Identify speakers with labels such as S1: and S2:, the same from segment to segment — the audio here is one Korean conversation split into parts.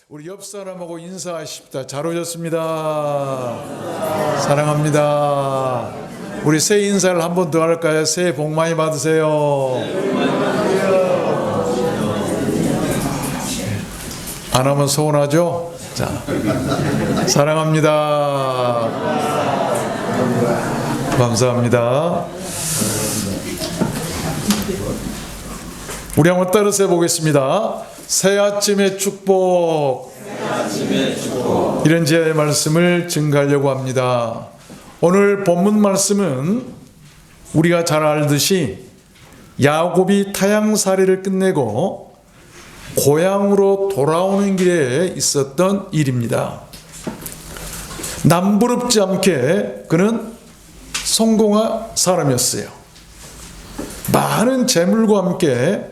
S1: 우리 옆 사람하고 인사하십시다. 잘 오셨습니다. 사랑합니다. 우리 새해 인사를 한 번 더 할까요? 새해 복 많이 받으세요. 안 하면 서운하죠? 자, 사랑합니다. 감사합니다. 우리 한번 따라서 해보겠습니다. 새 아침의 축복. 이런 제 말씀을 증가하려고 합니다. 오늘 본문 말씀은 우리가 잘 알듯이 야곱이 타향살이를 끝내고 고향으로 돌아오는 길에 있었던 일입니다. 남부럽지 않게 그는 성공한 사람이었어요. 많은 재물과 함께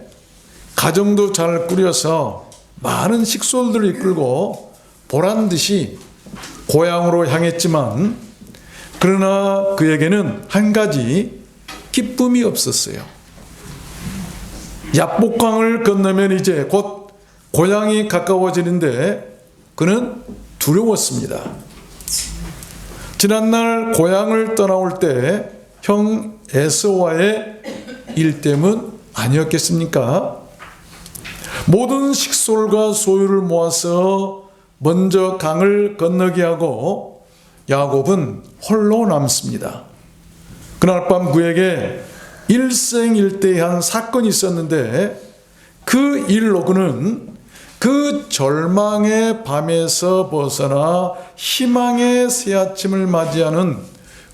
S1: 가정도 잘 꾸려서 많은 식솔들을 이끌고 보란듯이 고향으로 향했지만 그러나 그에게는 한 가지 기쁨이 없었어요. 야복강을 건너면 이제 곧 고향이 가까워지는데 그는 두려웠습니다. 지난날 고향을 떠나올 때 형 에서와의 일 때문 아니었겠습니까? 모든 식솔과 소유를 모아서 먼저 강을 건너게 하고 야곱은 홀로 남습니다. 그날 밤 그에게 일생일대한 사건이 있었는데 그 일로 그는 그 절망의 밤에서 벗어나 희망의 새아침을 맞이하는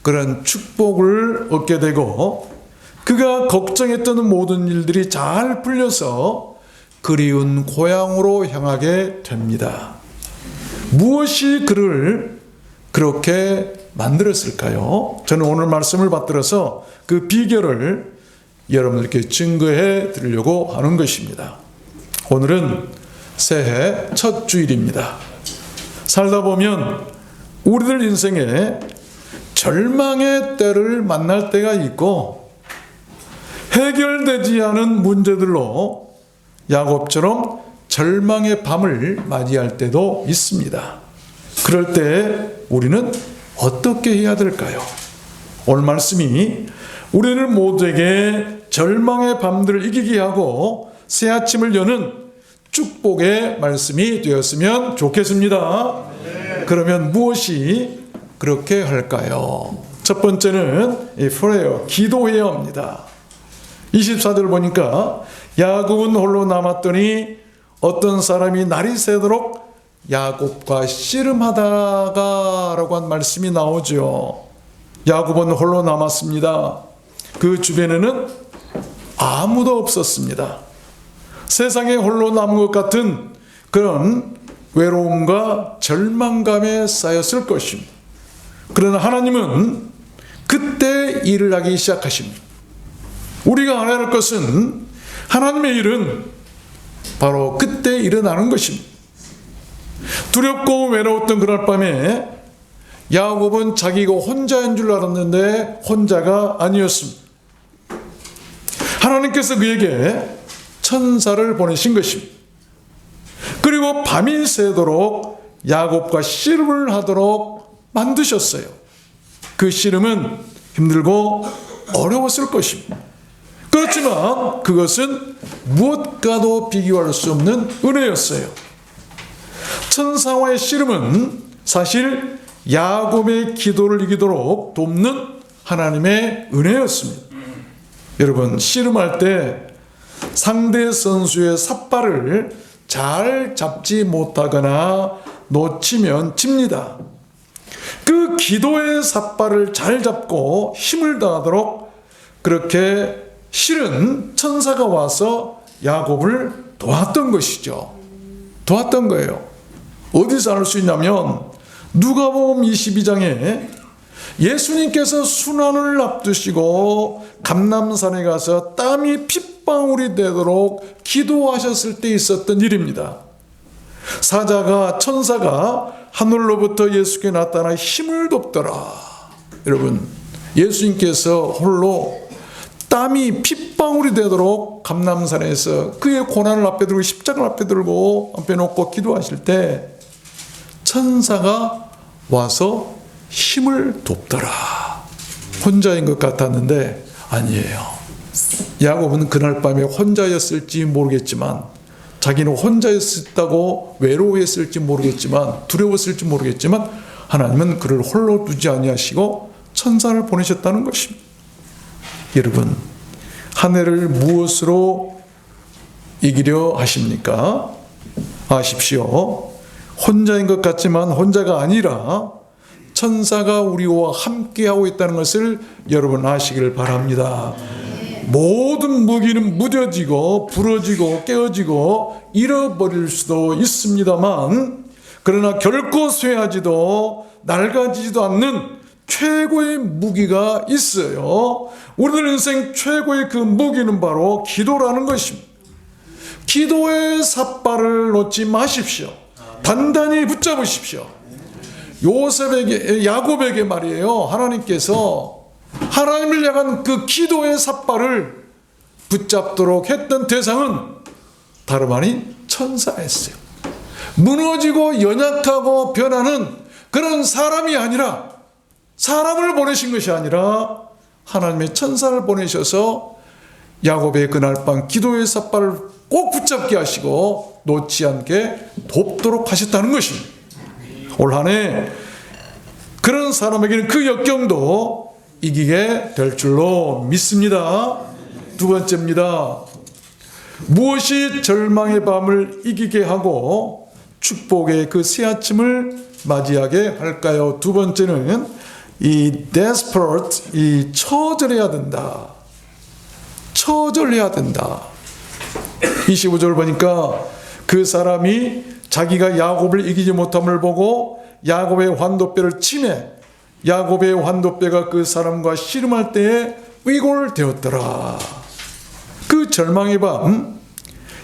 S1: 그런 축복을 얻게 되고 그가 걱정했던 모든 일들이 잘 풀려서 그리운 고향으로 향하게 됩니다. 무엇이 그를 그렇게 만들었을까요? 저는 오늘 말씀을 받들어서 그 비결을 여러분들께 증거해 드리려고 하는 것입니다. 오늘은 새해 첫 주일입니다. 살다 보면 우리들 인생에 절망의 때를 만날 때가 있고 해결되지 않은 문제들로 야곱처럼 절망의 밤을 맞이할 때도 있습니다. 그럴 때 우리는 어떻게 해야 될까요? 오늘 말씀이 우리를 모두에게 절망의 밤들을 이기게 하고 새 아침을 여는 축복의 말씀이 되었으면 좋겠습니다. 그러면 무엇이 그렇게 할까요? 첫 번째는 prayer, 기도해야 합니다. 24절 보니까 야곱은 홀로 남았더니 어떤 사람이 날이 새도록 야곱과 씨름하다가 라고 한 말씀이 나오죠. 야곱은 홀로 남았습니다. 그 주변에는 아무도 없었습니다. 세상에 홀로 남은 것 같은 그런 외로움과 절망감에 쌓였을 것입니다. 그러나 하나님은 그때 일을 하기 시작하십니다. 우리가 알아야 할 것은 하나님의 일은 바로 그때 일어나는 것입니다. 두렵고 외로웠던 그날 밤에 야곱은 자기가 혼자인 줄 알았는데 혼자가 아니었습니다. 하나님께서 그에게 천사를 보내신 것입니다. 그리고 밤이 새도록 야곱과 씨름을 하도록 만드셨어요. 그 씨름은 힘들고 어려웠을 것입니다. 그렇지만 그것은 무엇과도 비교할 수 없는 은혜였어요. 천사와의 씨름은 사실 야곱의 기도를 이기도록 돕는 하나님의 은혜였습니다. 여러분, 씨름할 때 상대 선수의 삿발을 잘 잡지 못하거나 놓치면 집니다. 그 기도의 삿발을 잘 잡고 힘을 다하도록 그렇게 실은 천사가 와서 야곱을 도왔던 것이죠. 도왔던 거예요. 어디서 알 수 있냐면 누가복음 22장에 예수님께서 순환을 앞두시고 감람산에 가서 땀이 핏방울이 되도록 기도하셨을 때 있었던 일입니다. 사자가 천사가 하늘로부터 예수께 나타나 힘을 돕더라. 여러분, 예수님께서 홀로 땀이 핏방울이 핏방울이 되도록 감람산에서 그의 고난을 앞에 들고 십자가를 앞에 들고 앞에 놓고 기도하실 때 천사가 와서 힘을 돕더라. 혼자인 것 같았는데 아니에요. 야곱은 그날 밤에 혼자였을지 모르겠지만, 자기는 혼자였다고 외로워했을지 모르겠지만, 두려웠을지 모르겠지만, 하나님은 그를 홀로 두지 아니하시고 천사를 보내셨다는 것입니다. 여러분, 한 해를 무엇으로 이기려 하십니까? 아십시오. 혼자인 것 같지만 혼자가 아니라 천사가 우리와 함께하고 있다는 것을 여러분 아시길 바랍니다. 모든 무기는 무뎌지고 부러지고 깨어지고 잃어버릴 수도 있습니다만, 그러나 결코 쇠하지도 낡아지지도 않는 최고의 무기가 있어요. 우리들 인생 최고의 그 무기는 바로 기도라는 것입니다. 기도의 삿발을 놓지 마십시오. 단단히 붙잡으십시오. 야곱에게 말이에요, 하나님께서 하나님을 향한 그 기도의 삿발을 붙잡도록 했던 대상은 다름 아닌 천사였어요. 무너지고 연약하고 변하는 그런 사람이 아니라, 사람을 보내신 것이 아니라 하나님의 천사를 보내셔서 야곱의 그날 밤 기도의 삿발을 꼭 붙잡게 하시고 놓지 않게 돕도록 하셨다는 것입니다. 올 한 해 그런 사람에게는 그 역경도 이기게 될 줄로 믿습니다. 두 번째입니다. 무엇이 절망의 밤을 이기게 하고 축복의 그 새 아침을 맞이하게 할까요? 두 번째는 이 desperate, 이 처절해야 된다. 처절해야 된다. 25절 보니까 그 사람이 자기가 야곱을 이기지 못함을 보고 야곱의 환도뼈를 치매 야곱의 환도뼈가 그 사람과 씨름할 때에 위골되었더라. 그 절망의 밤,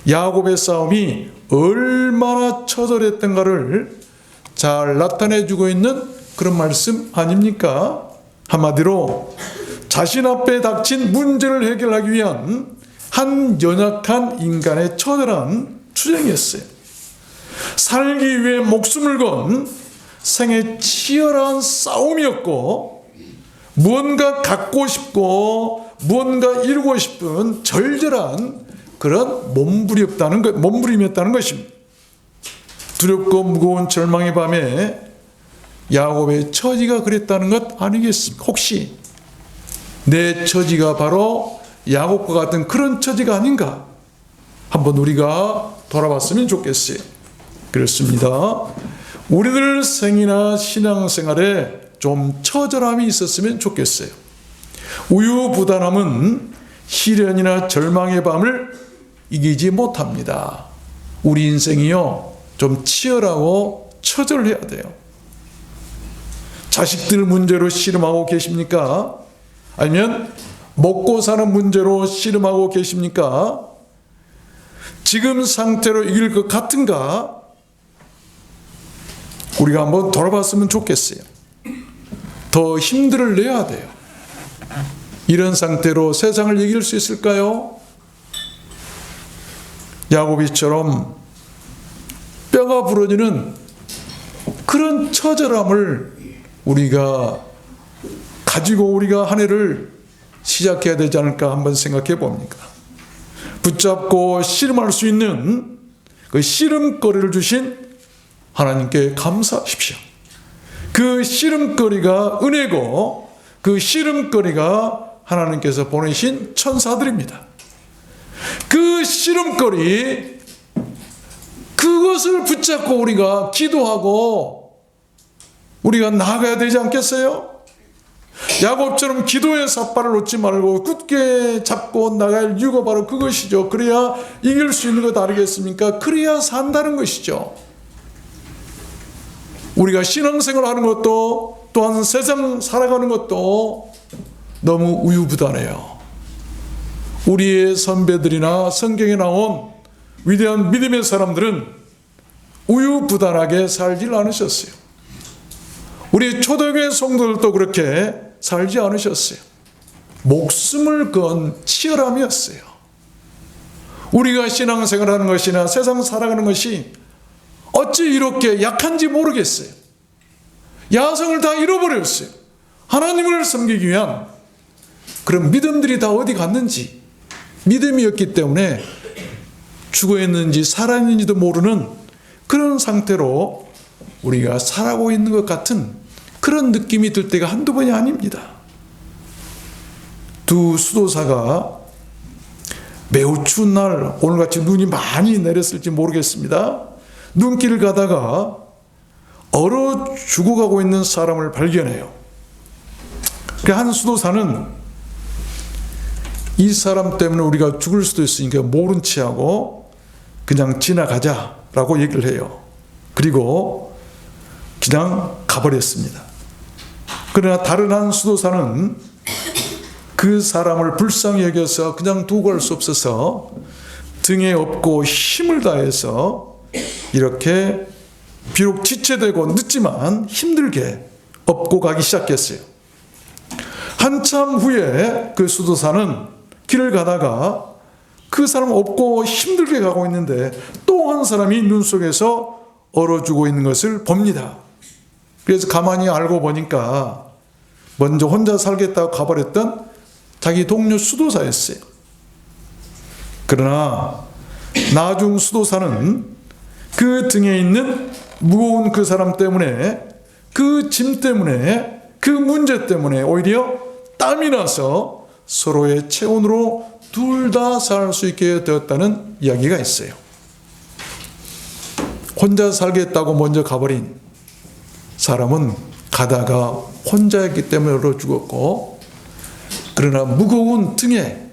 S1: 야곱의 싸움이 얼마나 처절했던가를 잘 나타내주고 있는 그런 말씀 아닙니까? 한마디로 자신 앞에 닥친 문제를 해결하기 위한 한 연약한 인간의 처절한 투쟁이었어요. 살기 위해 목숨을 건 생의 치열한 싸움이었고, 무언가 갖고 싶고 무언가 이루고 싶은 절절한 그런 몸부림이었다는 것입니다. 두렵고 무거운 절망의 밤에 야곱의 처지가 그랬다는 것 아니겠습니까? 혹시 내 처지가 바로 야곱과 같은 그런 처지가 아닌가? 한번 우리가 돌아봤으면 좋겠어요. 그렇습니다. 우리들 생이나 신앙생활에 좀 처절함이 있었으면 좋겠어요. 우유부단함은 시련이나 절망의 밤을 이기지 못합니다. 우리 인생이요, 좀 치열하고 처절해야 돼요. 자식들 문제로 씨름하고 계십니까? 아니면 먹고 사는 문제로 씨름하고 계십니까? 지금 상태로 이길 것 같은가? 우리가 한번 돌아봤으면 좋겠어요. 더 힘들을 내야 돼요. 이런 상태로 세상을 이길 수 있을까요? 야곱이처럼 뼈가 부러지는 그런 처절함을 우리가 가지고 우리가 한 해를 시작해야 되지 않을까 한번 생각해 봅니까? 붙잡고 씨름할 수 있는 그 씨름거리를 주신 하나님께 감사하십시오. 그 씨름거리가 은혜고 그 씨름거리가 하나님께서 보내신 천사들입니다. 그 씨름거리, 그것을 붙잡고 우리가 기도하고 우리가 나아가야 되지 않겠어요? 야곱처럼 기도의 삿발을 놓지 말고 굳게 잡고 나갈 이유가 바로 그것이죠. 그래야 이길 수 있는 것 아니겠습니까? 그래야 산다는 것이죠. 우리가 신앙생활 하는 것도 또한 세상 살아가는 것도 너무 우유부단해요. 우리의 선배들이나 성경에 나온 위대한 믿음의 사람들은 우유부단하게 살질 않으셨어요. 우리 초대교회 성도들도 그렇게 살지 않으셨어요. 목숨을 건 치열함이었어요. 우리가 신앙생활하는 것이나 세상 살아가는 것이 어찌 이렇게 약한지 모르겠어요. 야성을 다 잃어버렸어요. 하나님을 섬기기 위한 그런 믿음들이 다 어디 갔는지, 믿음이었기 때문에 죽어있는지 살아있는지도 모르는 그런 상태로 우리가 살아가고 있는 것 같은 그런 느낌이 들 때가 한두 번이 아닙니다. 두 수도사가 매우 추운 날, 오늘같이 눈이 많이 내렸을지 모르겠습니다. 눈길을 가다가 얼어 죽어가고 있는 사람을 발견해요. 한 수도사는 이 사람 때문에 우리가 죽을 수도 있으니까 모른 체하고 그냥 지나가자라고 얘기를 해요. 그리고 그냥 가버렸습니다. 그러나 다른 한 수도사는 그 사람을 불쌍히 여겨서 그냥 두고 갈 수 없어서 등에 업고 힘을 다해서 이렇게 비록 지체되고 늦지만 힘들게 업고 가기 시작했어요. 한참 후에 그 수도사는 길을 가다가 그 사람 업고 힘들게 가고 있는데 또 한 사람이 눈 속에서 얼어 죽어 있는 것을 봅니다. 그래서 가만히 알고 보니까 먼저 혼자 살겠다고 가버렸던 자기 동료 수도사였어요. 그러나 나중 수도사는 그 등에 있는 무거운 그 사람 때문에, 그 짐 때문에, 그 문제 때문에 오히려 땀이 나서 서로의 체온으로 둘 다 살 수 있게 되었다는 이야기가 있어요. 혼자 살겠다고 먼저 가버린 사람은 가다가 혼자였기 때문에 얼어 죽었고, 그러나 무거운 등에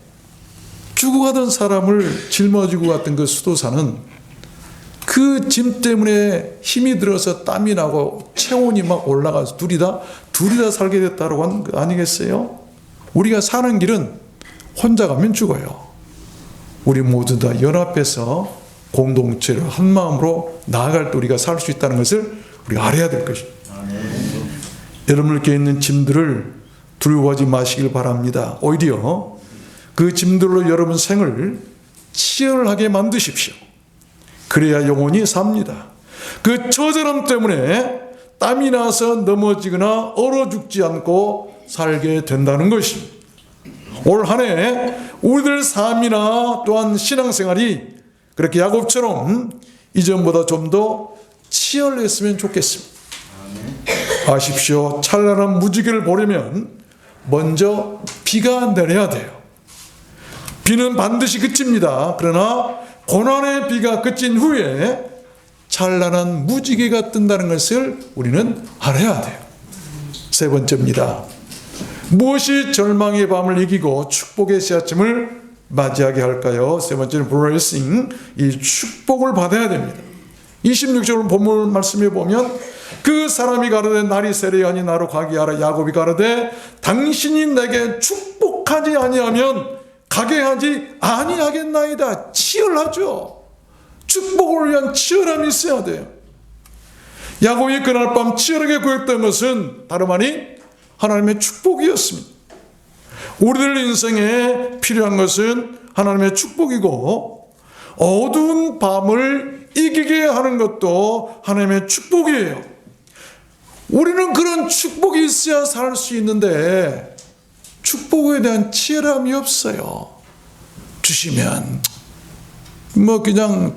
S1: 죽어가던 사람을 짊어지고 갔던 그 수도사는 그 짐 때문에 힘이 들어서 땀이 나고 체온이 막 올라가서 둘이 다 살게 됐다고 하는 거 아니겠어요? 우리가 사는 길은 혼자 가면 죽어요. 우리 모두 다 연합해서 공동체로 한 마음으로 나아갈 때 우리가 살 수 있다는 것을 우리가 알아야 될 것입니다. 여러분께 있는 짐들을 두려워하지 마시길 바랍니다. 오히려 그 짐들로 여러분 생을 치열하게 만드십시오. 그래야 영혼이 삽니다. 그 처절함 때문에 땀이 나서 넘어지거나 얼어 죽지 않고 살게 된다는 것입니다. 올 한 해 우리들 삶이나 또한 신앙생활이 그렇게 야곱처럼 이전보다 좀 더 치열했으면 좋겠습니다. 아십시오. 찬란한 무지개를 보려면 먼저 비가 내려야 돼요. 비는 반드시 그칩니다. 그러나 고난의 비가 그친 후에 찬란한 무지개가 뜬다는 것을 우리는 알아야 돼요. 세 번째입니다. 무엇이 절망의 밤을 이기고 축복의 씨앗임을 맞이하게 할까요? 세 번째는 블레싱, 이 축복을 받아야 됩니다. 26절 본문 말씀에 보면 그 사람이 가로되 날이 세려하니 나로 가게 하라. 야곱이 가로되 당신이 내게 축복하지 아니하면 가게 하지 아니하겠나이다. 치열하죠. 축복을 위한 치열함이 있어야 돼요. 야곱이 그날 밤 치열하게 구했던 것은 다름 아닌 하나님의 축복이었습니다. 우리들 인생에 필요한 것은 하나님의 축복이고, 어두운 밤을 이기게 하는 것도 하나님의 축복이에요. 우리는 그런 축복이 있어야 살 수 있는데 축복에 대한 치열함이 없어요. 주시면 뭐 그냥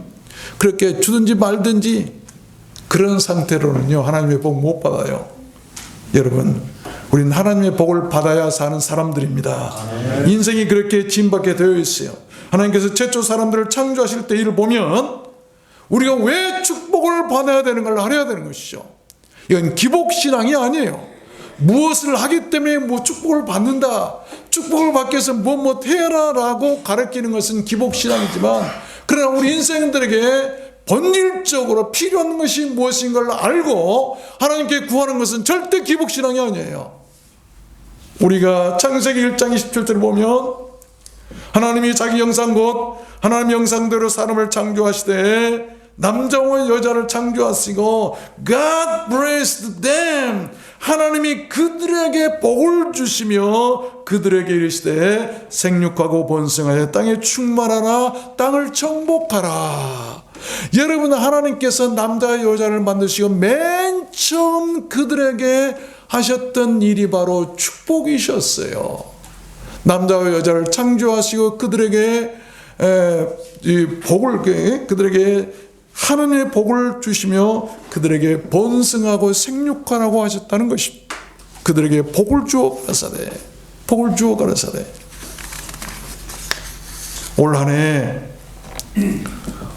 S1: 그렇게 주든지 말든지 그런 상태로는요 하나님의 복 못 받아요. 여러분, 우리는 하나님의 복을 받아야 사는 사람들입니다. 인생이 그렇게 지음받게 되어 있어요. 하나님께서 최초 사람들을 창조하실 때 일을 보면 우리가 왜 축복을 받아야 되는가를 알아야 되는 것이죠. 이건 기복신앙이 아니에요. 무엇을 하기 때문에 뭐 축복을 받는다, 축복을 받기 위해서 뭐 해라 라고 가르치는 것은 기복신앙이지만, 그러나 우리 인생들에게 본질적으로 필요한 것이 무엇인가를 알고 하나님께 구하는 것은 절대 기복신앙이 아니에요. 우리가 창세기 1장 27절을 보면 하나님이 자기 형상 곧 하나님 형상대로 사람을 창조하시되 남자와 여자를 창조하시고 God blessed them. 하나님이 그들에게 복을 주시며 그들에게 이르시되 생육하고 번성하여 땅에 충만하라 땅을 정복하라. 여러분, 하나님께서 남자와 여자를 만드시고 맨 처음 그들에게 하셨던 일이 바로 축복이셨어요. 남자와 여자를 창조하시고 그들에게 이 복을, 그들에게 하나님의 복을 주시며 그들에게 번성하고 생육하라고 하셨다는 것입니다. 그들에게 복을 주어 가라사대, 복을 주어 가라사대. 올 한 해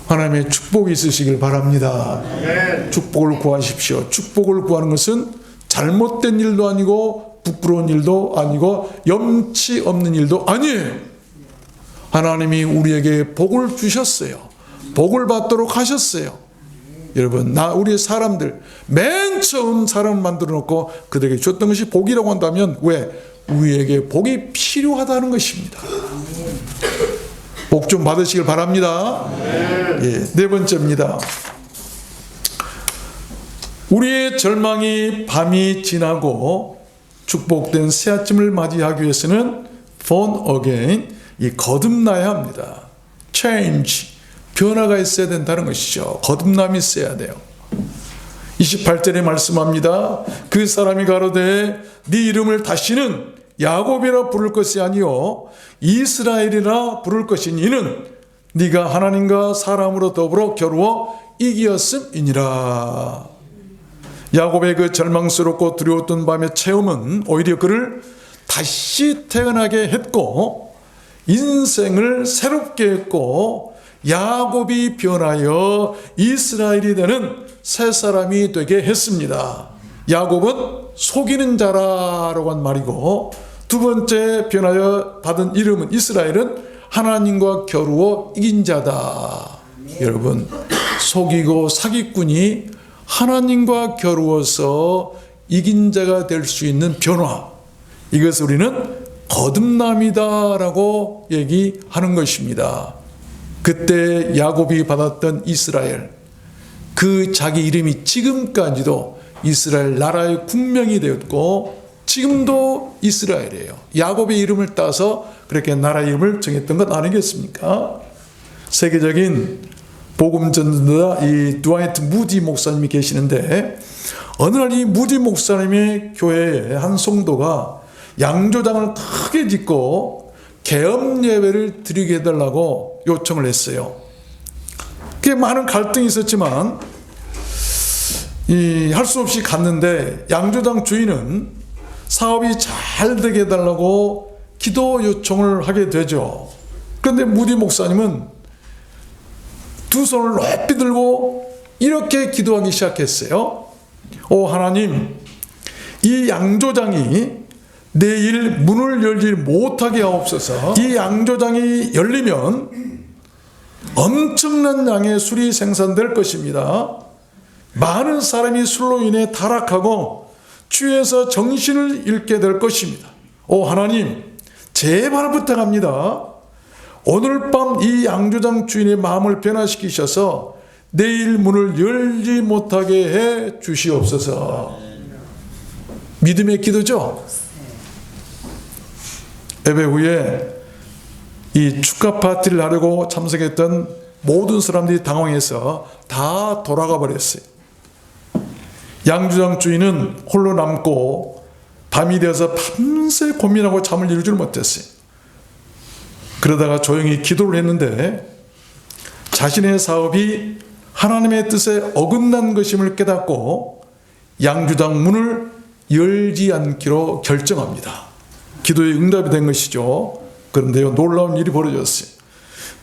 S1: 하나님의 축복이 있으시길 바랍니다. 축복을 구하십시오. 축복을 구하는 것은 잘못된 일도 아니고 부끄러운 일도 아니고 염치 없는 일도 아니에요. 하나님이 우리에게 복을 주셨어요. 복을 받도록 하셨어요. 여러분, 우리 사람들 맨 처음 사람을 만들어 놓고 그들에게 줬던 것이 복이라고 한다면 왜? 우리에게 복이 필요하다는 것입니다. 복 좀 받으시길 바랍니다. 예, 네 번째입니다. 우리의 절망이 밤이 지나고 축복된 새 아침을 맞이하기 위해서는 born again, 거듭나야 합니다. change, 변화가 있어야 된다는 것이죠. 거듭남이 있어야 돼요. 28절에 말씀합니다. 그 사람이 가로되 네 이름을 다시는 야곱이라 부를 것이 아니요 이스라엘이라 부를 것이니 이는 네가 하나님과 사람으로 더불어 겨루어 이기었음이니라. 야곱의 그 절망스럽고 두려웠던 밤의 체험은 오히려 그를 다시 태어나게 했고 인생을 새롭게 했고 야곱이 변하여 이스라엘이 되는 새 사람이 되게 했습니다. 야곱은 속이는 자라라고 한 말이고, 두 번째 변하여 받은 이름은 이스라엘은 하나님과 겨루어 이긴 자다. 여러분, 속이고 사기꾼이 하나님과 겨루어서 이긴 자가 될 수 있는 변화, 이것을 우리는 거듭남이다라고 얘기하는 것입니다. 그때 야곱이 받았던 이스라엘, 그 자기 이름이 지금까지도 이스라엘 나라의 국명이 되었고 지금도 이스라엘이에요. 야곱의 이름을 따서 그렇게 나라 이름을 정했던 것 아니겠습니까? 세계적인 복음 전도자 이 드와이트 무디 목사님이 계시는데, 어느 날 이 무디 목사님의 교회에 한 성도가 양조장을 크게 짓고 계엄 예배를 드리게 해달라고 요청을 했어요. 꽤 많은 갈등이 있었지만 할 수 없이 갔는데, 양조장 주인은 사업이 잘 되게 해달라고 기도 요청을 하게 되죠. 그런데 무디 목사님은 두 손을 높이 들고 이렇게 기도하기 시작했어요. 오 하나님, 이 양조장이 내일 문을 열지 못하게 하옵소서. 이 양조장이 열리면 엄청난 양의 술이 생산될 것입니다. 많은 사람이 술로 인해 타락하고 취해서 정신을 잃게 될 것입니다. 오 하나님, 제발 부탁합니다. 오늘 밤 이 양조장 주인의 마음을 변화시키셔서 내일 문을 열지 못하게 해 주시옵소서. 믿음의 기도죠. 예배 후에 이 축하 파티를 하려고 참석했던 모든 사람들이 당황해서 다 돌아가 버렸어요. 양조장 주인은 홀로 남고 밤이 되어서 밤새 고민하고 잠을 이루질 못했어요. 그러다가 조용히 기도를 했는데 자신의 사업이 하나님의 뜻에 어긋난 것임을 깨닫고 양조장 문을 열지 않기로 결정합니다. 기도의 응답이 된 것이죠. 그런데요, 놀라운 일이 벌어졌어요.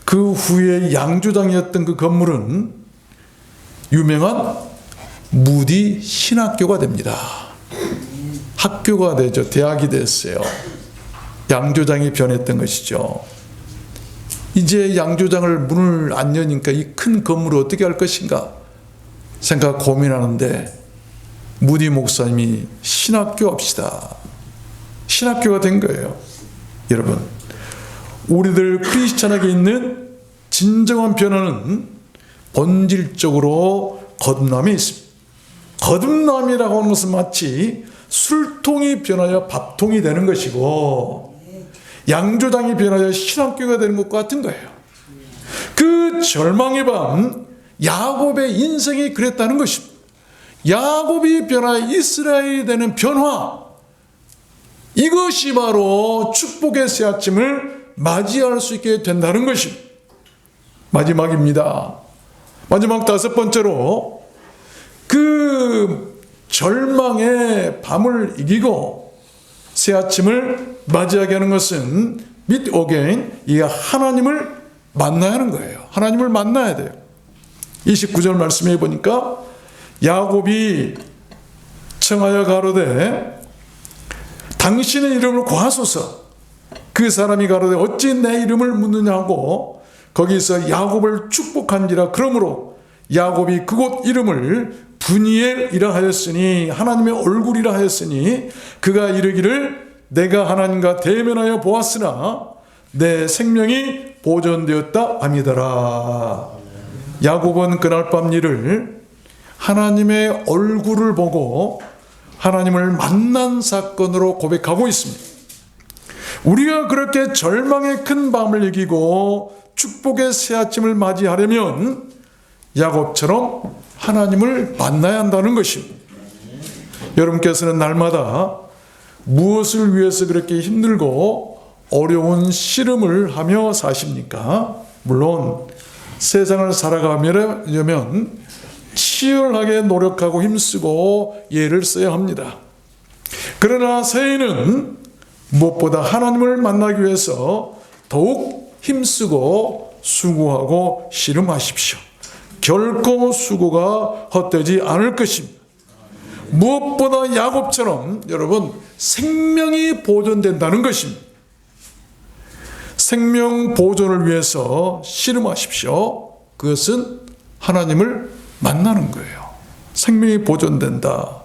S1: 그 후에 양조장이었던 그 건물은 유명한 무디 신학교가 됩니다. 학교가 되죠. 대학이 됐어요. 양조장이 변했던 것이죠. 이제 양조장을 문을 안 여니까 이 큰 건물을 어떻게 할 것인가 생각 고민하는데 무디 목사님이 신학교 합시다. 신학교가 된 거예요. 여러분, 우리들 크리스찬에게 있는 진정한 변화는 본질적으로 거듭남이 있습니다. 거듭남이라고 하는 것은 마치 술통이 변하여 밥통이 되는 것이고 양조장이 변하여 신학교가 되는 것과 같은 거예요. 그 절망의 밤 야곱의 인생이 그랬다는 것입니다. 야곱이 변하여 이스라엘이 되는 변화, 이것이 바로 축복의 새 아침을 맞이할 수 있게 된다는 것입니다. 마지막입니다. 마지막 다섯 번째로 그 절망의 밤을 이기고 새 아침을 맞이하게 하는 것은 meet again, 이 하나님을 만나야 하는 거예요. 하나님을 만나야 돼요. 29절 말씀해 보니까 야곱이 청하여 가로되 당신의 이름을 구하소서. 그 사람이 가로되 어찌 내 이름을 묻느냐 하고 거기서 야곱을 축복한지라. 그러므로 야곱이 그곳 이름을 브니엘이라 하였으니 하나님의 얼굴이라 하였으니 그가 이르기를 내가 하나님과 대면하여 보았으나 내 생명이 보존되었다 함이더라. 야곱은 그날 밤 일을 하나님의 얼굴을 보고 하나님을 만난 사건으로 고백하고 있습니다. 우리가 그렇게 절망의 큰 밤을 이기고 축복의 새 아침을 맞이하려면 야곱처럼 하나님을 만나야 한다는 것입니다. 여러분께서는 날마다 무엇을 위해서 그렇게 힘들고 어려운 씨름을 하며 사십니까? 물론 세상을 살아가려면 치열하게 노력하고 힘쓰고 예를 써야 합니다. 그러나 새해는 무엇보다 하나님을 만나기 위해서 더욱 힘쓰고 수고하고 씨름하십시오. 결코 수고가 헛되지 않을 것입니다. 무엇보다 야곱처럼 여러분 생명이 보존된다는 것입니다. 생명 보존을 위해서 씨름하십시오. 그것은 하나님을 만나는 거예요. 생명이 보존된다.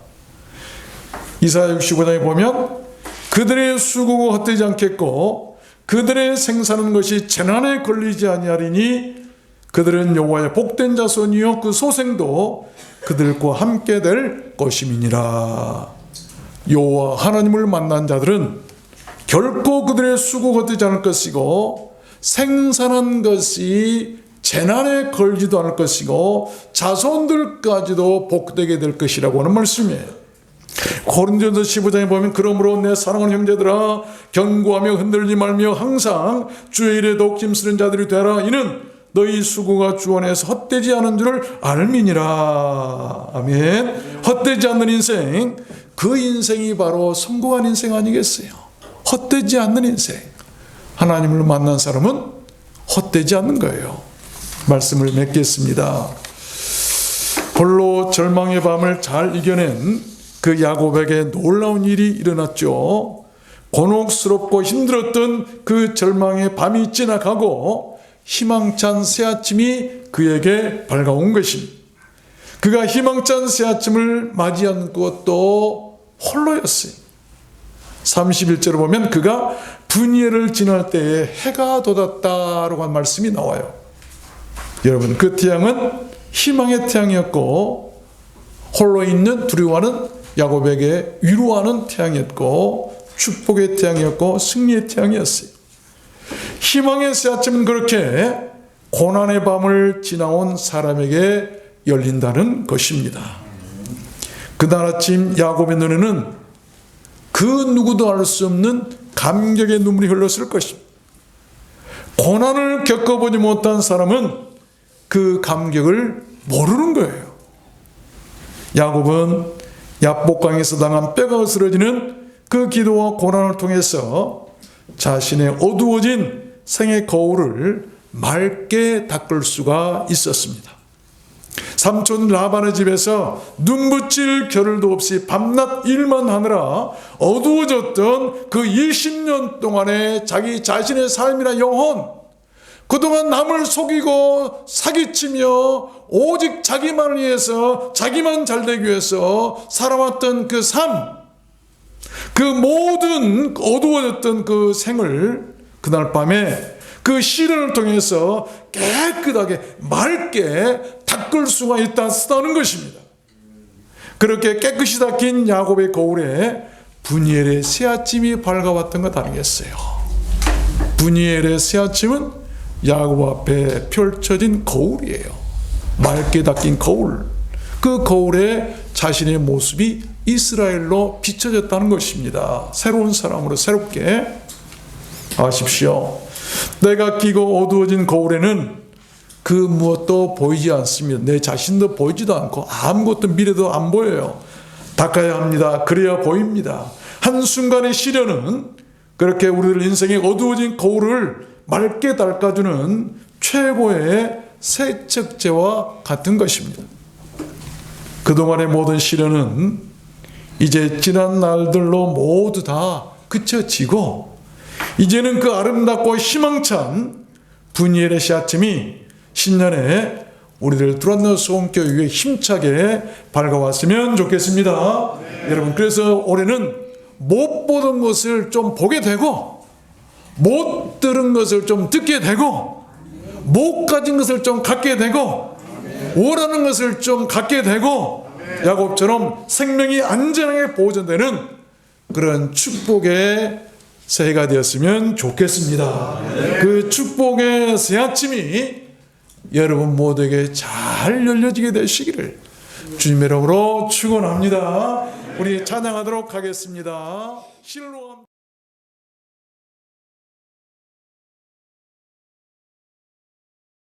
S1: 이사야 65장에 보면 그들의 수고가 헛되지 않겠고 그들의 생사는 것이 재난에 걸리지 아니하리니 그들은 여호와의 복된 자손이요 그 소생도 그들과 함께 될 것임이니라. 여호와 하나님을 만난 자들은 결코 그들의 수고가 헛되지 않을 것이고 생산한 것이 재난에 걸리지도 않을 것이고 자손들까지도 복되게 될 것이라고 하는 말씀이에요. 고린도전서 15장에 보면 그러므로 내 사랑하는 형제들아 견고하며 흔들리지 말며 항상 주의 일에 더욱 힘쓰는 자들이 되라. 이는 너희 수고가 주 안에서 헛되지 않은 줄을 알미니라. 아멘. 헛되지 않는 인생, 그 인생이 바로 성공한 인생 아니겠어요? 헛되지 않는 인생. 하나님을 만난 사람은 헛되지 않는 거예요. 말씀을 맺겠습니다. 홀로 절망의 밤을 잘 이겨낸 그 야곱에게 놀라운 일이 일어났죠. 곤혹스럽고 힘들었던 그 절망의 밤이 지나가고 희망찬 새 아침이 그에게 밝아온 것입니다. 그가 희망찬 새 아침을 맞이한 것도 홀로였어요. 31절을 보면 그가 브니엘을 지날 때에 해가 돋았다라고 한 말씀이 나와요. 여러분, 그 태양은 희망의 태양이었고 홀로 있는 두려워하는 야곱에게 위로하는 태양이었고 축복의 태양이었고 승리의 태양이었어요. 희망의 새 아침은 그렇게 고난의 밤을 지나온 사람에게 열린다는 것입니다. 그날 아침 야곱의 눈에는 그 누구도 알 수 없는 감격의 눈물이 흘렀을 것입니다. 고난을 겪어보지 못한 사람은 그 감격을 모르는 거예요. 야곱은 야복강에서 당한 뼈가 으스러지는 그 기도와 고난을 통해서 자신의 어두워진 생의 거울을 맑게 닦을 수가 있었습니다. 삼촌 라반의 집에서 눈 붙일 겨를도 없이 밤낮 일만 하느라 어두워졌던 그 20년 동안의 자기 자신의 삶이나 영혼, 그동안 남을 속이고 사기치며 오직 자기만을 위해서 자기만 잘되기 위해서 살아왔던 그 삶, 그 모든 어두워졌던 그 생을 그날 밤에 그 시련을 통해서 깨끗하게 맑게 닦을 수가 있다는 것입니다. 그렇게 깨끗이 닦인 야곱의 거울에 분이엘의 새아침이 밝아왔던 것 아니겠어요? 분이엘의 새아침은 야곱 앞에 펼쳐진 거울이에요. 맑게 닦인 거울. 그 거울에 자신의 모습이 이스라엘로 비춰졌다는 것입니다. 새로운 사람으로 새롭게. 아십시오. 내가 끼고 어두워진 거울에는 그 무엇도 보이지 않습니다. 내 자신도 보이지도 않고 아무것도 미래도 안 보여요. 닦아야 합니다. 그래야 보입니다. 한순간의 시련은 그렇게 우리들 인생의 어두워진 거울을 맑게 닦아주는 최고의 세척제와 같은 것입니다. 그동안의 모든 시련은 이제 지난 날들로 모두 다 그쳐지고 이제는 그 아름답고 희망찬 분이엘의 씨앗침이 신년에 우리들 두란노 소원교회 힘차게 밝아왔으면 좋겠습니다. 여러분, 그래서 올해는 못 보던 것을 좀 보게 되고 못 들은 것을 좀 듣게 되고 못 가진 것을 좀 갖게 되고 원하는 것을 좀 갖게 되고 야곱처럼 생명이 안전하게 보존되는 그런 축복의 새해가 되었으면 좋겠습니다. 그 축복의 새아침이 여러분 모두에게 잘 열려지게 되시기를 주님의 이름으로 축원합니다. 우리 찬양하도록 하겠습니다. 실로암